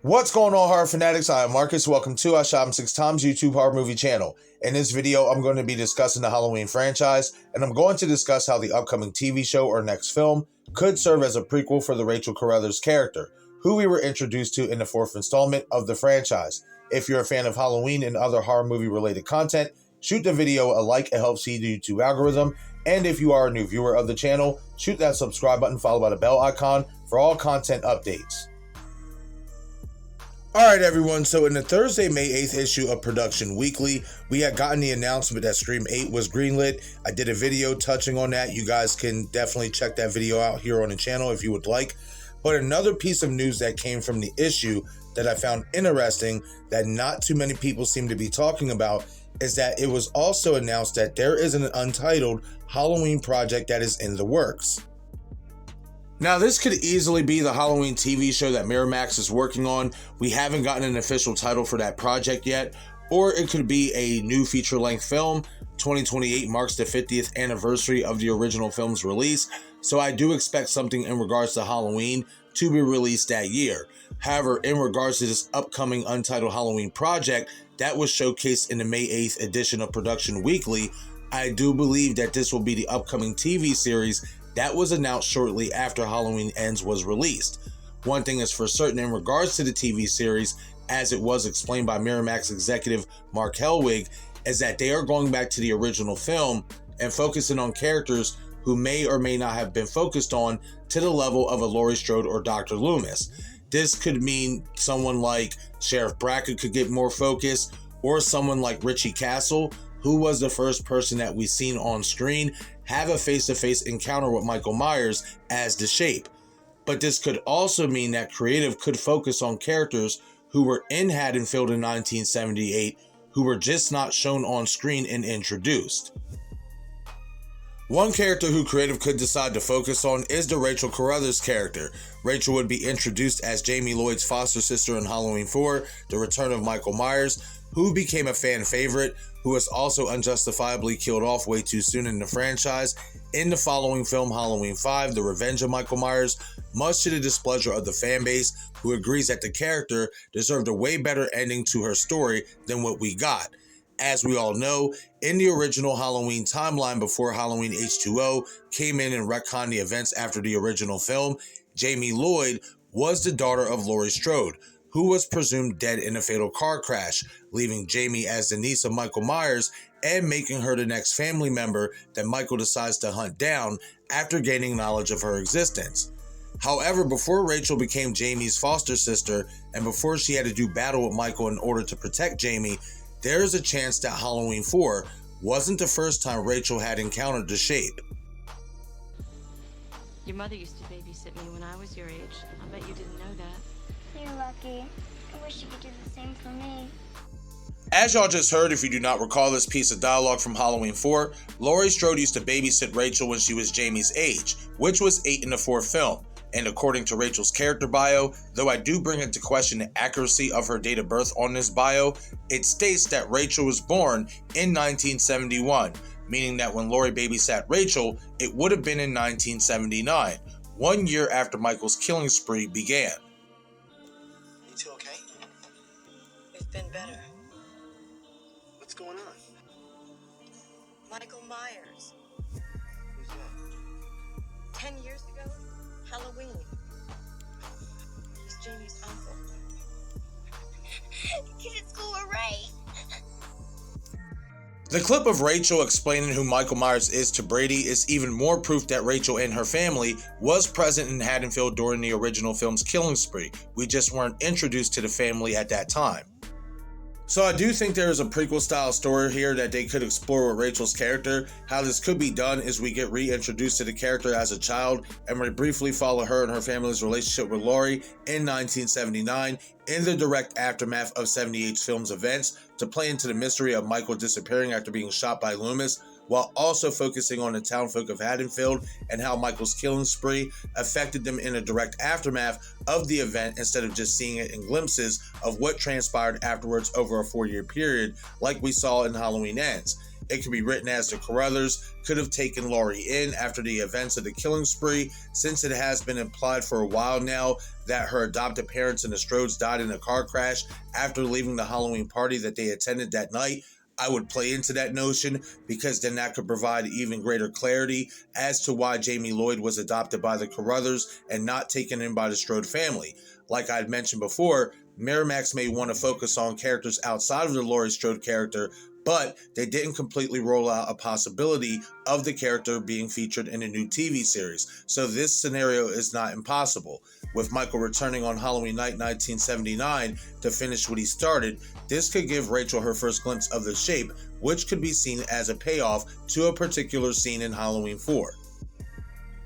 What's going on, horror fanatics? I am Marcus. Welcome to I Shot 'em 6 Times YouTube horror movie channel. In this video, I'm going to be discussing the Halloween franchise, and I'm going to discuss how the upcoming TV show or next film could serve as a prequel for the Rachel Carruthers character, who we were introduced to in the fourth installment of the franchise. If you're a fan of Halloween and other horror movie related content, shoot the video a like. It helps feed the YouTube algorithm. And if you are a new viewer of the channel, shoot that subscribe button followed by the bell icon for all content updates. Alright everyone, so in the Thursday, May 8th issue of Production Weekly, we had gotten the announcement that Scream 8 was greenlit. I did a video touching on that. You guys can definitely check that video out here on the channel if you would like. But another piece of news that came from the issue that I found interesting that not too many people seem to be talking about is that it was also announced that there is an untitled Halloween project that is in the works. Now, this could easily be the Halloween TV show that Miramax is working on. We haven't gotten an official title for that project yet, or it could be a new feature-length film. 2028 marks the 50th anniversary of the original film's release, so I do expect something in regards to Halloween to be released that year. However, in regards to this upcoming untitled Halloween project that was showcased in the May 8th edition of Production Weekly, I do believe that this will be the upcoming TV series that was announced shortly after Halloween Ends was released. One thing is for certain in regards to the TV series, as it was explained by Miramax executive Mark Helwig, is that they are going back to the original film and focusing on characters who may or may not have been focused on to the level of a Laurie Strode or Dr. Loomis. This could mean someone like Sheriff Brackett could get more focus, or someone like Richie Castle, who was the first person that we've seen on screen have a face-to-face encounter with Michael Myers as the Shape. But this could also mean that creative could focus on characters who were in Haddonfield in 1978 who were just not shown on screen and introduced. One character who creative could decide to focus on is the Rachel Carruthers character. Rachel would be introduced as Jaime Lloyd's foster sister in Halloween 4, The Return of Michael Myers, who became a fan favorite, who was also unjustifiably killed off way too soon in the franchise in the following film Halloween 5, The Revenge of Michael Myers, much to the displeasure of the fan base, who agrees that the character deserved a way better ending to her story than what we got. As we all know, in the original Halloween timeline before Halloween H2O came in and retconned the events after the original film, Jaime Lloyd was the daughter of Laurie Strode, who was presumed dead in a fatal car crash, leaving Jaime as the niece of Michael Myers and making her the next family member that Michael decides to hunt down after gaining knowledge of her existence. However, before Rachel became Jaime's foster sister and before she had to do battle with Michael in order to protect Jaime, there is a chance that Halloween 4 wasn't the first time Rachel had encountered the Shape. Your mother used to babysit me when I was your age. I bet you didn't know that. You're lucky. I wish you could do the same for me. As y'all just heard, if you do not recall this piece of dialogue from Halloween 4, Laurie Strode used to babysit Rachel when she was Jaime's age, which was 8 in the fourth film. And according to Rachel's character bio, though I do bring into question the accuracy of her date of birth on this bio, it states that Rachel was born in 1971, meaning that when Laurie babysat Rachel, it would have been in 1979, 1 year after Michael's killing spree began. You two okay? It's been better. What's going on? Michael Myers. Who's that? 10 years ago, Halloween. He's Jamie's uncle. Kids go away. The clip of Rachel explaining who Michael Myers is to Brady is even more proof that Rachel and her family was present in Haddonfield during the original film's killing spree. We just weren't introduced to the family at that time. So I do think there is a prequel style story here that they could explore with Rachel's character. How this could be done is we get reintroduced to the character as a child and we briefly follow her and her family's relationship with Laurie in 1979 in the direct aftermath of 78's film's events to play into the mystery of Michael disappearing after being shot by Loomis, while also focusing on the townfolk of Haddonfield and how Michael's killing spree affected them in a direct aftermath of the event instead of just seeing it in glimpses of what transpired afterwards over a 4-year period like we saw in Halloween Ends. It could be written as the Carruthers could have taken Lorie in after the events of the killing spree, since it has been implied for a while now that her adopted parents and the Strodes died in a car crash after leaving the Halloween party that they attended that night. I would play into that notion, because then that could provide even greater clarity as to why Jaime Lloyd was adopted by the Carruthers and not taken in by the Strode family. Like I had mentioned before, Miramax may want to focus on characters outside of the Laurie Strode character, but they didn't completely roll out a possibility of the character being featured in a new TV series, so this scenario is not impossible. With Michael returning on Halloween night 1979 to finish what he started, this could give Rachel her first glimpse of the Shape, which could be seen as a payoff to a particular scene in Halloween 4.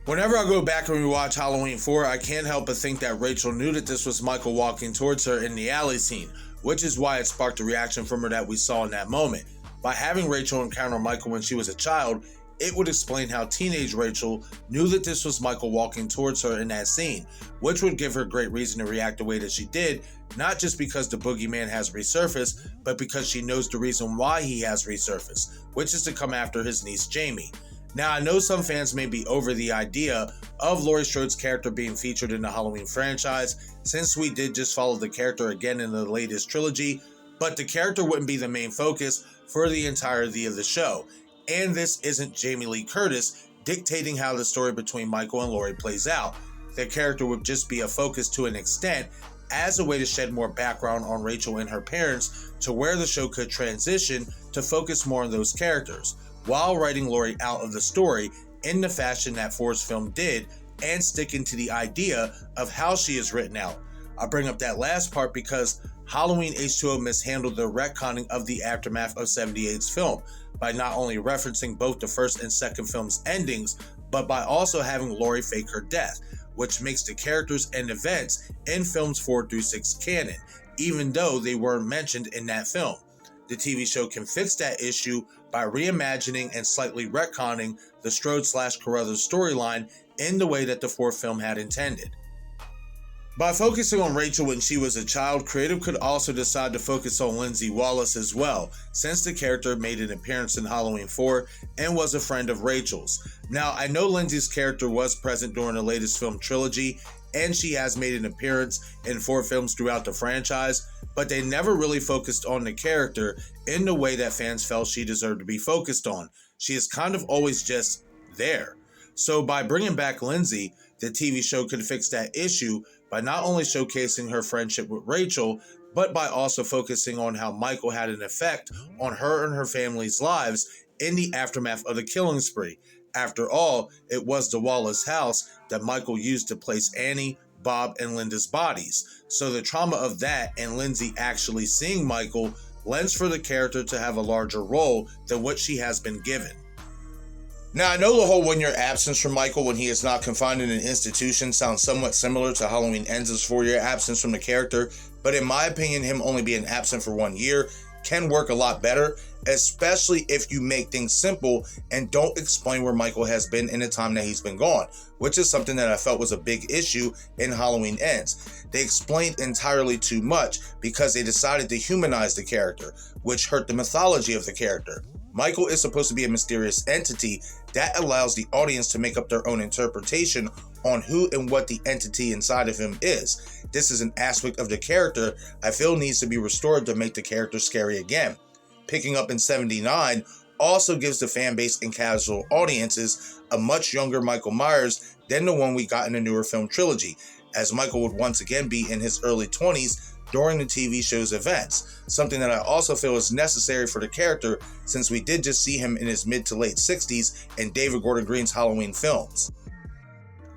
Whenever I go back and rewatch Halloween 4, I can't help but think that Rachel knew that this was Michael walking towards her in the alley scene, which is why it sparked the reaction from her that we saw in that moment. By having Rachel encounter Michael when she was a child, it would explain how teenage Rachel knew that this was Michael walking towards her in that scene, which would give her great reason to react the way that she did, not just because the boogeyman has resurfaced, but because she knows the reason why he has resurfaced, which is to come after his niece Jamie. Now, I know some fans may be over the idea of Laurie Strode's character being featured in the Halloween franchise, since we did just follow the character again in the latest trilogy, but the character wouldn't be the main focus for the entirety of the show. And this isn't Jamie Lee Curtis dictating how the story between Michael and Lorie plays out. The character would just be a focus to an extent, as a way to shed more background on Rachel and her parents, to where the show could transition to focus more on those characters, while writing Lorie out of the story in the fashion that Ford's film did, and sticking to the idea of how she is written out. I bring up that last part because Halloween H2O mishandled the retconning of the aftermath of 78's film by not only referencing both the first and second film's endings, but by also having Lorie fake her death, which makes the characters and events in films 4 through 6 canon, even though they weren't mentioned in that film. The TV show can fix that issue by reimagining and slightly retconning the Strode/Carruthers storyline in the way that the fourth film had intended. By focusing on Rachel when she was a child, creative could also decide to focus on Lindsay Wallace as well, since the character made an appearance in Halloween 4 and was a friend of Rachel's. Now, I know Lindsay's character was present during the latest film trilogy, and she has made an appearance in 4 films throughout the franchise, but they never really focused on the character in the way that fans felt she deserved to be focused on. She is kind of always just there. So by bringing back Lindsay, the TV show could fix that issue by not only showcasing her friendship with Rachel, but by also focusing on how Michael had an effect on her and her family's lives in the aftermath of the killing spree. After all, it was the Wallace house that Michael used to place Annie, Bob, and Linda's bodies. So the trauma of that and Lindsay actually seeing Michael lends for the character to have a larger role than what she has been given. Now, I know the whole 1-year absence from Michael when he is not confined in an institution sounds somewhat similar to Halloween Ends' 4-year absence from the character, but in my opinion, him only being absent for 1 year can work a lot better, especially if you make things simple and don't explain where Michael has been in the time that he's been gone, which is something that I felt was a big issue in Halloween Ends. They explained entirely too much because they decided to humanize the character, which hurt the mythology of the character. Michael is supposed to be a mysterious entity that allows the audience to make up their own interpretation on who and what the entity inside of him is. This is an aspect of the character I feel needs to be restored to make the character scary again. Picking up in 79 also gives the fan base and casual audiences a much younger Michael Myers than the one we got in the newer film trilogy, as Michael would once again be in his early 20s during the TV show's events, something that I also feel is necessary for the character since we did just see him in his mid to late 60s in David Gordon Green's Halloween films.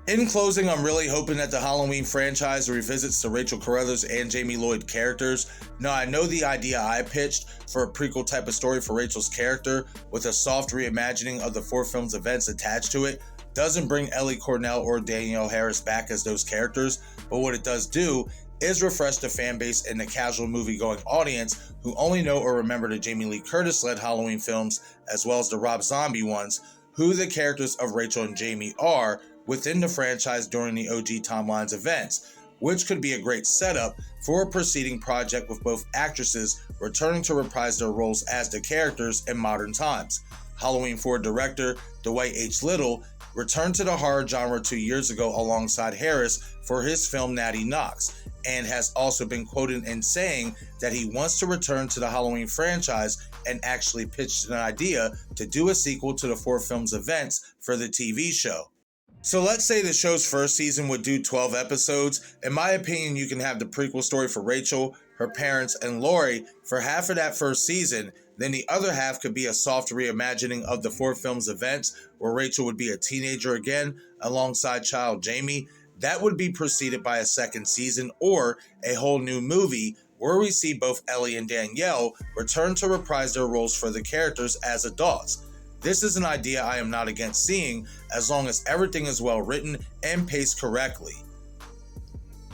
In closing, I'm really hoping that the Halloween franchise revisits the Rachel Carruthers and Jaime Lloyd characters. Now, I know the idea I pitched for a prequel type of story for Rachel's character with a soft reimagining of the 4 films' events attached to it doesn't bring Ellie Cornell or Danielle Harris back as those characters, but what it does do is refresh the fan base and the casual movie-going audience who only know or remember the Jamie Lee Curtis-led Halloween films as well as the Rob Zombie ones, who the characters of Rachel and Jamie are within the franchise during the OG Tomline's events. which could be a great setup for a preceding project with both actresses returning to reprise their roles as the characters in modern times. Halloween 4 director Dwight H. Little returned to the horror genre 2 years ago alongside Harris for his film Natty Knocks, and has also been quoted in saying that he wants to return to the Halloween franchise and actually pitched an idea to do a sequel to the 4 films' events for the TV show. So let's say the show's first season would do 12 episodes. In my opinion, you can have the prequel story for Rachel, her parents, and Lorie for half of that first season. Then the other half could be a soft reimagining of the 4 films' events where Rachel would be a teenager again alongside child Jaime. That would be preceded by a second season or a whole new movie where we see both Ellie and Danielle return to reprise their roles for the characters as adults. This is an idea I am not against seeing as long as everything is well written and paced correctly.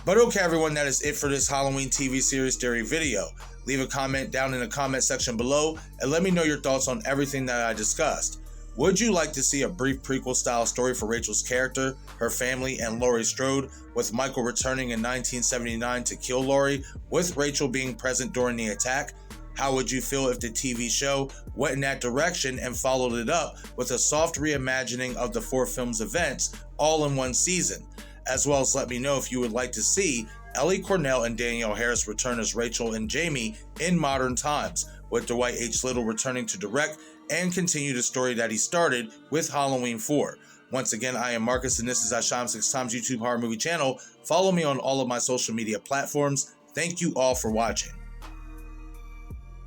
But okay everyone, that is it for this Halloween TV series theory video. Leave a comment down in the comment section below and let me know your thoughts on everything that I discussed. Would you like to see a brief prequel style story for Rachel's character, her family, and Laurie Strode, with Michael returning in 1979 to kill Lorie, with Rachel being present during the attack? How would you feel if the TV show went in that direction and followed it up with a soft reimagining of the 4 films' events all in one season? As well as let me know if you would like to see Ellie Cornell and Danielle Harris return as Rachel and Jaime in modern times, with Dwight H. Little returning to direct and continue the story that he started with Halloween 4. Once again, I am Marcus and this is iShine6Times YouTube Horror Movie Channel. Follow me on all of my social media platforms. Thank you all for watching.